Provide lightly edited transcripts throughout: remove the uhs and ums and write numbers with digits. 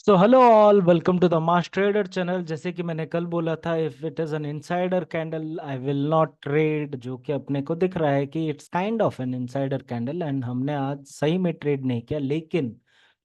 So hello all, welcome to the mass trader channel. जैसे कि मैंने कल बोला था, if it is an insider candle I will not trade. जो कि अपने को दिख रहा है कि it's kind of an insider candle and हमने आज सही में ट्रेड नहीं किया।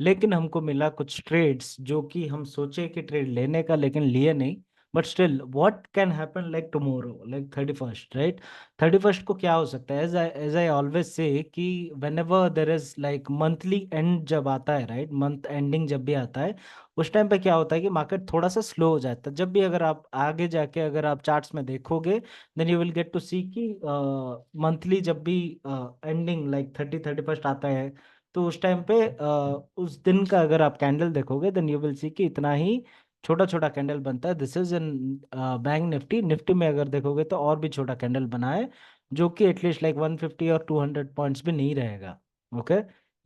लेकिन हमको मिला कुछ ट्रेड्स जो कि हम सोचे कि ट्रेड लेने का, लेकिन लिए नहीं। But still what can happen like tomorrow, like 31st, right? 31st को क्या हो सकता है? एज आई ऑलवेज से कि when ever there is like monthly and जब आता है, राइट, मंथ एंडिंग जब भी आता है, उस टाइम पे क्या होता है कि मार्केट थोड़ा सा स्लो हो जाता है। जब भी अगर आप आगे जाके अगर आप चार्ट्स में देखोगे, then you will get to see कि मंथली जब भी एंडिंग लाइक 31st आता है, तो उस टाइम पे उस दिन का अगर आप कैंडल देखोगे, देन यू विल सी कि इतना ही छोटा छोटा कैंडल बनता है। This is in bank Nifty. Nifty में अगर देखोगे तो और भी छोटा कैंडल बना है, जो कि एटलीस्ट लाइक 150 और 200 पॉइंट्स भी नहीं रहेगा। ओके,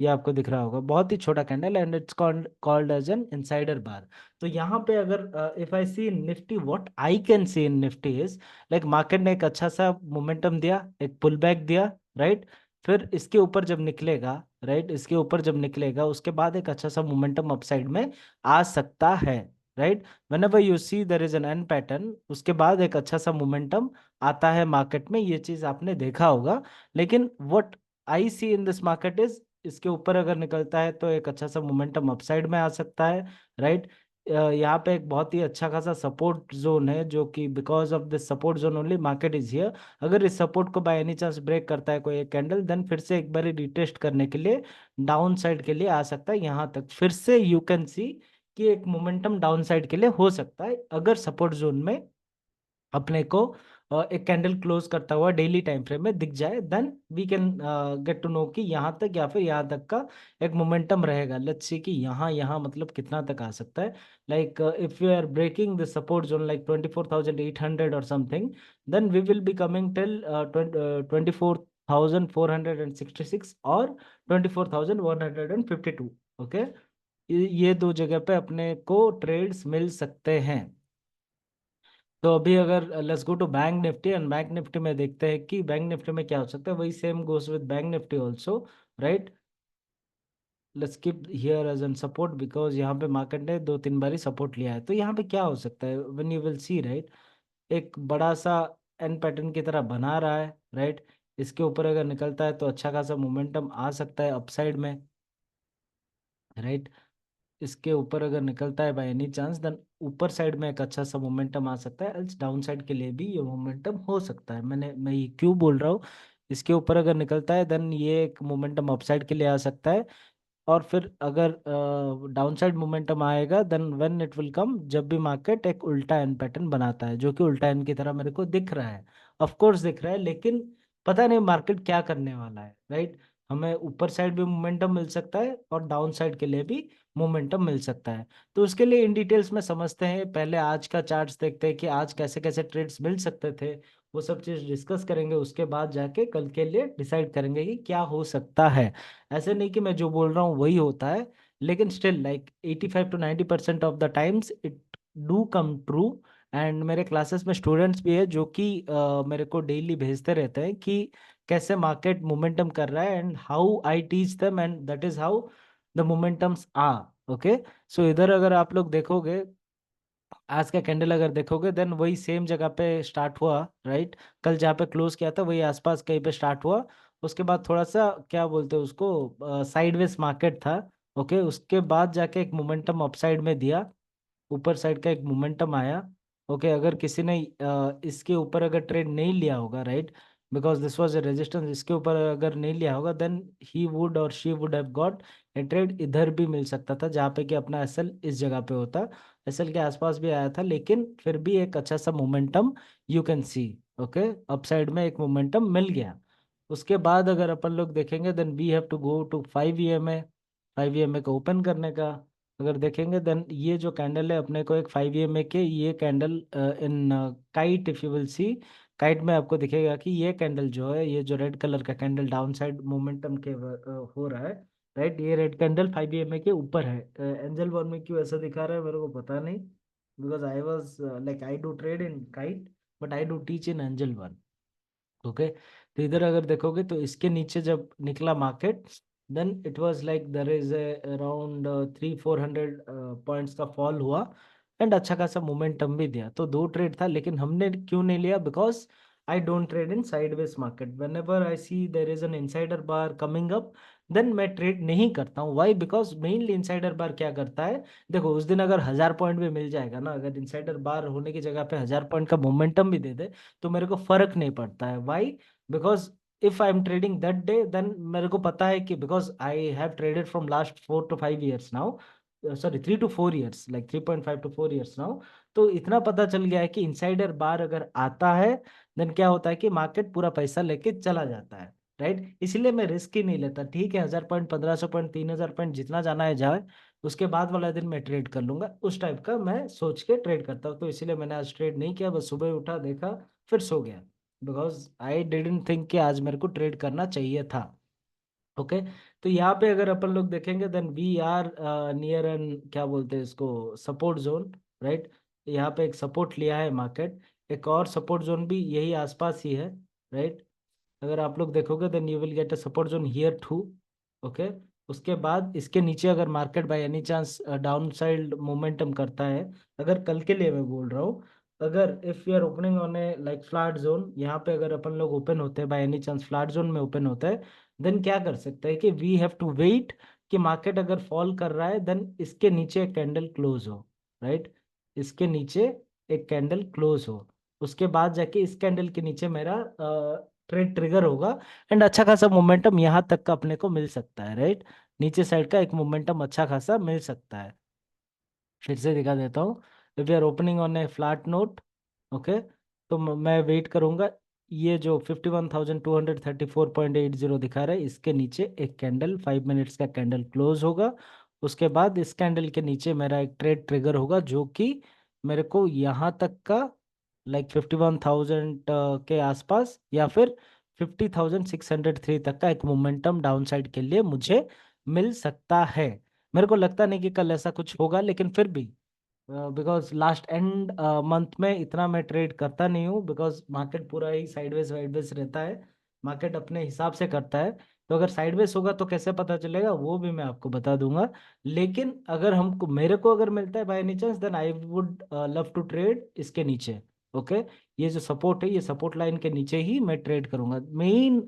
ये आपको दिख रहा होगा, बहुत ही छोटा candle and it's called as an insider bar. तो यहाँ पे अगर if I see Nifty, what I can see in Nifty is like market ने एक अच्छा सा मोमेंटम दिया, एक पुल बैक दिया, राइट? फिर इसके ऊपर जब निकलेगा, राइट, इसके ऊपर जब निकलेगा उसके बाद एक अच्छा सा मोमेंटम अपसाइड में आ सकता है, right? whenever you see there is an n pattern, उसके बाद एक अच्छा सा मोमेंटम आता है मार्केट में, ये चीज आपने देखा होगा। लेकिन what I see in this market is, इसके ऊपर अगर निकलता है तो एक अच्छा सा मोमेंटम अपसाइड में आ सकता है, राइट? यहाँ पे एक बहुत ही अच्छा खासा सपोर्ट जोन है, जो कि because of this support zone only market is here. अगर इस सपोर्ट को बाय एनी चांस ब्रेक करता है कोई एक कैंडल, देन फिर से एक बार रिटेस्ट करने के लिए डाउन साइड के लिए आ सकता है। यहाँ तक फिर से यू कैन सी कि एक मोमेंटम डाउन साइड के लिए हो सकता है, अगर सपोर्ट जोन में अपने को एक कैंडल क्लोज करता हुआ डेली टाइम फ्रेम में दिख जाए, then we can get to know कि यहाँ तक या फिर यहाँ तक का एक मोमेंटम रहेगा। लेट्स सी कि यहाँ यहाँ मतलब कितना तक आ सकता है। Like if you are breaking the support zone like 24,800 or something, then we will be coming till 24,466 और 24,152। ओके, ये दो जगह पे अपने को ट्रेड्स मिल सकते हैं। तो अभी अगर let's go to bank Nifty, and bank Nifty में देखते हैं कि बैंक निफ्टी में क्या हो सकता है। वही same goes with bank Nifty also, right? Let's keep here as an support, because यहाँ पे मार्केट ने दो तीन बारी सपोर्ट लिया है। तो यहाँ पे क्या हो सकता है, when you will see, right, एक बड़ा सा एन पैटर्न की तरह बना रहा है, राइट? इसके ऊपर अगर निकलता है तो अच्छा खासा मोमेंटम आ सकता है अपसाइड में, राइट? इसके ऊपर अगर निकलता है बाय एनी चांस, देन ऊपर साइड में एक अच्छा सा मोमेंटम आ सकता है, एल्स डाउन साइड के लिए भी ये मोमेंटम हो सकता है। मैं ये क्यों बोल रहा हूँ, इसके ऊपर अगर निकलता है देन ये एक मोमेंटम अपसाइड के लिए आ सकता है। और फिर अगर डाउन साइड मोमेंटम आएगा, then when it will come, जब भी मार्केट एक उल्टा एन पैटर्न बनाता है, जो कि उल्टा एन की तरह मेरे को दिख रहा है, ऑफ कोर्स दिख रहा है, लेकिन पता नहीं मार्केट क्या करने वाला है, राइट? हमें ऊपर साइड भी मोमेंटम मिल सकता है और डाउन साइड के लिए भी मोमेंटम मिल सकता है। तो उसके लिए इन डिटेल्स में समझते हैं, पहले आज का चार्ट्स देखते हैं कि आज कैसे कैसे ट्रेड्स मिल सकते थे। वो सब चीज डिस्कस करेंगे, उसके बाद जाके कल के लिए डिसाइड करेंगे कि क्या हो सकता है। ऐसे नहीं कि मैं जो बोल रहा हूँ वही होता है, लेकिन still like 85 to 90% of the times it do come true. And मेरे क्लासेस में स्टूडेंट्स भी है जो कि मेरे को डेली भेजते रहते हैं कि कैसे मार्केट मोमेंटम कर रहा है, and how I teach them, and that is how the momentums are. Okay, so इधर अगर आप लोग देखोगे, आज का कैंडल अगर देखोगे, देन वही सेम जगह पे स्टार्ट हुआ, राइट? कल जहाँ पे क्लोज किया था वही आसपास कहीं पे स्टार्ट हुआ। उसके बाद थोड़ा सा क्या बोलते हैं उसको, साइडवेज मार्केट था। ओके, उसके बाद जाके एक मोमेंटम अपसाइड में दिया, ऊपर साइड का एक मोमेंटम आया। ओके, अगर किसी ने इसके ऊपर अगर ट्रेड नहीं लिया होगा, right, because this was a resistance, इसके ऊपर अगर नहीं लिया होगा, देन ही वुड और she would have got a trade. इधर भी मिल सकता था जहाँ पे कि अपना एसएल इस जगह पे होता, एसएल के आसपास भी आया था, लेकिन फिर भी एक अच्छा सा momentum you can see. Okay, upside में एक मोमेंटम मिल गया। उसके बाद अगर अपन लोग देखेंगे, then we have to go to 5 EMA। 5 EMA को ओपन करने का अगर देखेंगे, देन ये जो कैंडल है अपने को एक 5 EMA के, ये candle in kite, if you will see kite में आपको दिखेगा कि ये कैंडल जो है, ये जो रेड कलर का कैंडल डाउन साइड मोमेंटम के हो रहा है, राइट, ये रेड कैंडल 5 EMA के ऊपर है। एंजल वन में क्यों ऐसा दिखा रहा है मेरे को पता नहीं, because I was like I do trade in Kite, but I do teach in Angel One. Okay, तो इधर अगर देखोगे तो इसके नीचे जब निकला market, then it was like there is around 300-400 points का फॉल हुआ, एंड अच्छा खासा मोमेंटम भी दिया। तो दो ट्रेड था, लेकिन हमने क्यों नहीं लिया? Because I don't trade in sideways market. Whenever I see there is an insider bar coming up, then मैं ट्रेड नहीं करता हूँ। Why? Because mainly insider bar क्या करता है, देखो उस दिन अगर 1000 पॉइंट भी मिल जाएगा ना, अगर इनसाइडर बार होने की जगह पे 1000 पॉइंट का मोमेंटम भी दे दे, तो मेरे को फर्क नहीं पड़ता है। Why? Because if I am trading that day, then मेरे को पता है कि because I have traded from last 4 to 5 years now, sorry 3 to 4 years, like 3.5 to 4 years now. तो इतना पता चल गया है कि इनसाइडर बार अगर आता है, देन क्या होता है कि मार्केट पूरा पैसा लेके चला जाता है, राइट? इसलिए मैं रिस्क ही नहीं लेता। ठीक है, 1000 पॉइंट, 1500 पॉइंट, 3000 पॉइंट, जितना जाना है जाए, उसके बाद वाला दिन मैं ट्रेड कर लूंगा, उस टाइप का मैं सोच के ट्रेड करता हूँ। तो इसीलिए मैंने आज ट्रेड नहीं किया, बस सुबह उठा, देखा, फिर सो गया। बिकॉज आई डिडंट थिंक कि आज मेरे को ट्रेड करना चाहिए था। ओके। तो यहाँ पे अगर अपन लोग देखेंगे, then we are near an, क्या बोलते हैं इसको, सपोर्ट जोन, राइट? यहाँ पे एक सपोर्ट लिया है मार्केट, एक और सपोर्ट जोन भी यही आसपास ही है, राइट? अगर आप लोग देखोगे, then you will get a support zone here too. Okay. उसके बाद इसके नीचे अगर market by any chance down side momentum करता है, अगर कल के लिए मैं बोल रहा हूँ, अगर if you are opening on a like flat zone, यहाँ पे अगर अपन लोग ओपन होते हैं, by any chance flat zone में ओपन होता है, देन क्या कर सकते हैं कि वी हैव टू वेट कि मार्केट अगर फॉल कर रहा है, देन इसके नीचे एक कैंडल क्लोज हो, राइट? इसके नीचे एक कैंडल क्लोज हो, उसके बाद जाके इस कैंडल के नीचे मेरा ट्रेड ट्रिगर होगा, एंड अच्छा खासा मोमेंटम यहाँ तक का अपने को मिल सकता है, राइट? नीचे साइड का एक मोमेंटम अच्छा खासा मिल सकता है। फिर से दिखा देता हूँ। If you are opening on a flat note, okay, तो मैं वेट करूंगा। ये जो 51,234.80 दिखा रहा है, इसके नीचे एक कैंडल 5 मिनट्स का कैंडल क्लोज होगा। उसके बाद इस कैंडल के नीचे मेरा एक ट्रेड ट्रिगर होगा, जो कि मेरे को यहाँ तक का लाइक 51,000 के आसपास, या फिर 50,603 तक का एक मोमेंटम डाउन साइड के लिए मुझे मिल सकता है। मेरे को लगता नहीं कि कल ऐसा कुछ होगा, लेकिन फिर भी बिकॉज लास्ट एंड मंथ में इतना मैं ट्रेड करता नहीं हूँ, बिकॉज मार्केट पूरा ही साइडवेज वाइडवेज रहता है, मार्केट अपने हिसाब से करता है। तो अगर साइडवेज होगा तो कैसे पता चलेगा, वो भी मैं आपको बता दूंगा। लेकिन अगर हमको, मेरे को अगर मिलता है by any chance, then I would love to trade इसके नीचे। ओके। ये जो सपोर्ट है, ये सपोर्ट लाइन के नीचे ही मैं ट्रेड करूंगा। Main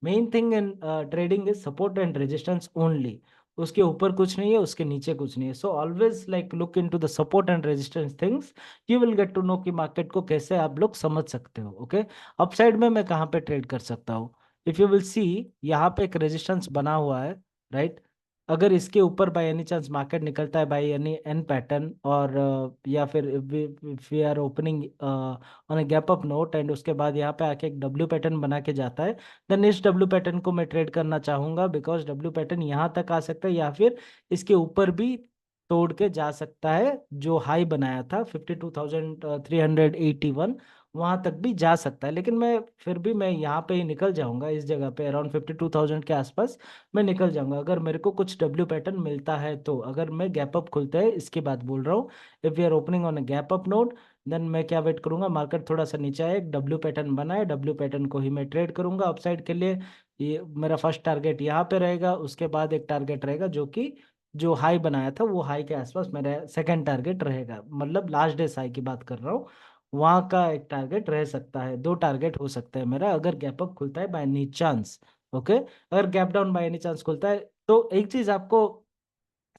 main thing in trading is support and resistance only. उसके ऊपर कुछ नहीं है, उसके नीचे कुछ नहीं है। So always like look into the support and resistance things, you will get to know कि मार्केट को कैसे आप लोग समझ सकते हो। ओके। अपसाइड में मैं कहाँ पे ट्रेड कर सकता हूँ? इफ यू विल सी, यहाँ पे एक रेजिस्टेंस बना हुआ है, राइट? अगर इसके ऊपर बाय एनी चांस मार्केट निकलता है बाय एनी एन पैटर्न, और या फिर we are opening on a gap up note, and उसके बाद यहाँ पे आके एक डब्ल्यू पैटर्न बना के जाता है, देन इस डब्ल्यू पैटर्न को मैं ट्रेड करना चाहूंगा, बिकॉज डब्ल्यू पैटर्न यहाँ तक आ सकता है, या फिर इसके ऊपर भी तोड़ के जा सकता है। जो हाई बनाया था 52,381, वहां तक भी जा सकता है। लेकिन मैं फिर भी मैं यहाँ पे ही निकल जाऊंगा, इस जगह पे अराउंड 52,000 के आसपास मैं निकल जाऊंगा, अगर मेरे को कुछ डब्ल्यू पैटर्न मिलता है तो। अगर मैं गैप अप खुलता है, इसकी बात बोल रहा हूँ, if we are opening on a gap up note, then मैं क्या वेट करूंगा, मार्केट थोड़ा सा नीचे आए, एक डब्ल्यू पैटर्न बनाए, डब्ल्यू पैटर्न को ही मैं ट्रेड करूंगा अपसाइड के लिए। ये मेरा फर्स्ट टारगेट यहाँ पे रहेगा, उसके बाद एक टारगेट रहेगा जो कि जो हाई बनाया था, वो हाई के आसपास मेरा सेकंड टारगेट रहेगा, मतलब लास्ट डे हाई की बात कर रहा हूँ। वहां का एक टारगेट रह सकता है, दो टारगेट हो सकता है मेरा, अगर गैप अप खुलता है बाय एनी चांस। ओके। अगर gap down by any chance खुलता है, तो एक चीज आपको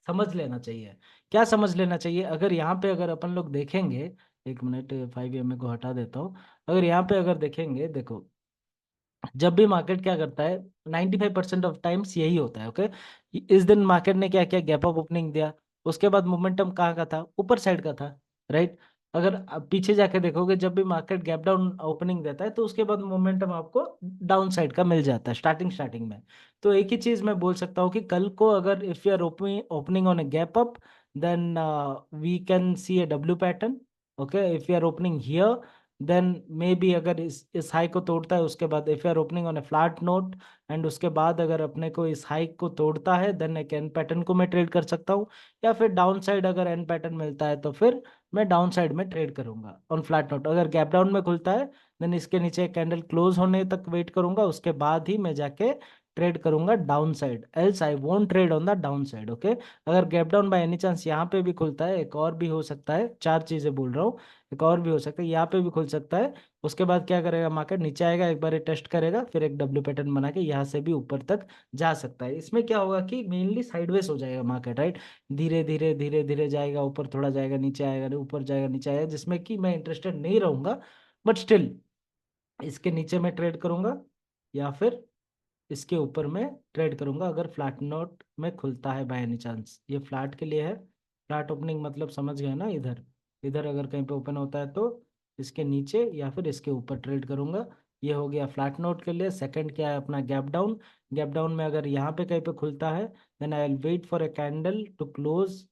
समझ लेना चाहिए। क्या समझ लेना चाहिए? अगर यहाँ पे अगर अपन लोग देखेंगे, एक मिनट 5 EMA को हटा देता हूँ। अगर यहाँ पे अगर देखेंगे, देखो, जब भी मार्केट क्या करता है, 95% ऑफ टाइम्स यही होता है। ओके। इस दिन मार्केट ने क्या किया, गैप अप ओपनिंग दिया, उसके बाद मोमेंटम कहाँ का था, ऊपर साइड का था, राइट? अगर आप पीछे जाके देखोगे, जब भी मार्केट गैप डाउन ओपनिंग देता है, तो उसके बाद मोमेंटम आपको डाउन साइड का मिल जाता है स्टार्टिंग स्टार्टिंग में। तो एक ही चीज मैं बोल सकता हूँ कि कल को अगर if you are opening on a gap up, then we can see a W pattern. Okay. If you are opening here, then maybe अगर इस हाई को तोड़ता है, उसके बाद if you are opening on a flat note, and उसके बाद अगर अपने को इस हाई को तोड़ता है, देन एक एन पैटर्न को मैं ट्रेड कर सकता हूँ। या फिर डाउन साइड अगर एन पैटर्न मिलता है, तो फिर मैं डाउन साइड में ट्रेड करूंगा ऑन फ्लैट नोट। अगर गैप डाउन में खुलता है, देन इसके नीचे कैंडल क्लोज होने तक वेट करूंगा, उसके बाद ही मैं जाके ट्रेड करूंगा down side, else I won't trade on the down side. Okay, अगर gap down by any chance यहाँ पे भी खुलता है, एक और भी हो सकता है, चार चीजें बोल रहा हूँ, एक और भी हो सकता है, यहाँ पे भी खुल सकता है। उसके बाद क्या करेगा मार्केट, नीचे आएगा, एक बार ये टेस्ट करेगा, फिर एक डब्ल्यू पैटर्न बना के यहाँ से भी ऊपर तक जा सकता है। इसमें क्या होगा कि मेनली साइडवेज हो जाएगा मार्केट, राइट, धीरे धीरे धीरे धीरे जाएगा, ऊपर थोड़ा जाएगा, नीचे आएगा, ऊपर जाएगा, नीचे आएगा, जिसमें कि मैं इंटरेस्टेड नहीं रहूंगा। बट स्टिल इसके नीचे मैं ट्रेड करूंगा या फिर इसके ऊपर मैं ट्रेड करूंगा अगर फ्लैट नोट में खुलता है बाय एनी चांस। ये फ्लैट के लिए है, फ्लैट ओपनिंग मतलब समझ गए ना, इधर इधर अगर कहीं पे ओपन होता है तो इसके नीचे या फिर इसके ऊपर ट्रेड करूंगा। ये हो गया फ्लैट नोट के लिए। सेकंड क्या है अपना गैप डाउन। गैप डाउन में अगर यहाँ पे कहीं पे खुलता है then I will wait for a candle to close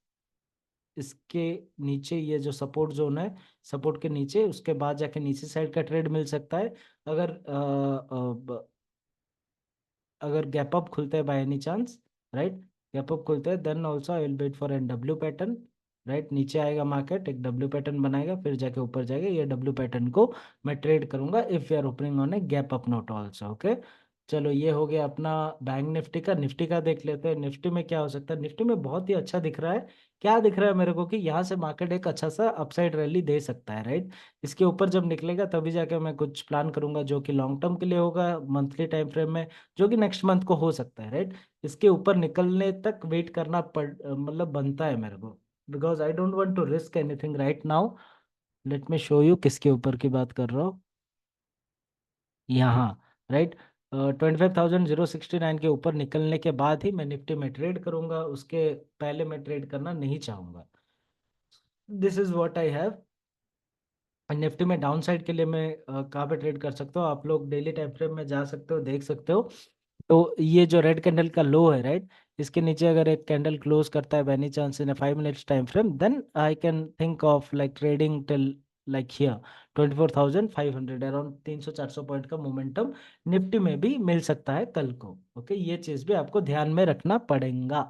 इसके नीचे, ये जो सपोर्ट जोन है, सपोर्ट के नीचे, उसके बाद जाके नीचे साइड का ट्रेड मिल सकता है। अगर अगर गैप अप खुलते हैं by any chance, right, gap up खुलते हैं then also I will wait for an W pattern, right, नीचे आएगा मार्केट, एक डब्ल्यू पैटर्न बनाएगा, फिर जाके ऊपर जाएगा, ये डब्ल्यू पैटर्न को मैं ट्रेड करूंगा if you are opening on a gap up note also. Okay, चलो ये हो गया अपना बैंक निफ्टी का। निफ्टी का देख लेते हैं, निफ्टी में क्या हो सकता है। निफ्टी में बहुत ही अच्छा दिख रहा है। क्या दिख रहा है मेरे को कि यहाँ से मार्केट एक अच्छा सा अपसाइड रैली दे सकता है, राइट। इसके ऊपर जब निकलेगा तभी जाके मैं कुछ प्लान करूंगा जो कि लॉन्ग टर्म के लिए होगा, मंथली टाइम फ्रेम में, जो कि नेक्स्ट मंथ को हो सकता है, राइट। इसके ऊपर निकलने तक वेट करना पड़ मतलब बनता है मेरे को, because I don't want to risk anything right now. Let me show you किसके ऊपर की बात कर रहा हूँ, यहाँ, राइट। 25,069 के ऊपर निकलने के बाद ही मैं निफ्टी में ट्रेड करूंगा, उसके पहले मैं ट्रेड करना नहीं चाहूंगा। This is what I have. Nifty में डाउन साइड के लिए मैं कहाँ पे ट्रेड कर सकता हूँ, आप लोग डेली टाइम फ्रेम में जा सकते हो, देख सकते हो। तो ये जो रेड कैंडल का लो है, राइट, इसके नीचे अगर एक कैंडल क्लोज करता है by any chance in 5 minutes time frame, then I can think of like trading till like here 24,500, around 300-400 point का मोमेंटम निफ्टी में भी मिल सकता है कल को। ओके, ये चीज भी आपको ध्यान में रखना पड़ेगा,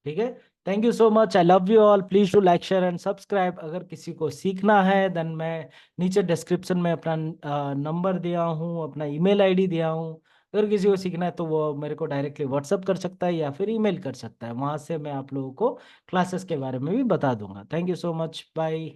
ठीक है। Thank you so much, I love you all, please to like share and subscribe. अगर किसी को सीखना है देन मैं नीचे डिस्क्रिप्शन में अपना नंबर दिया हूँ, अपना ईमेल आईडी दिया हूँ। अगर किसी को सीखना है तो वो मेरे को डायरेक्टली व्हाट्सअप कर सकता है या फिर ईमेल कर सकता है, वहां से मैं आप लोगों को क्लासेस के बारे में भी बता दूंगा। Thank you so much, bye.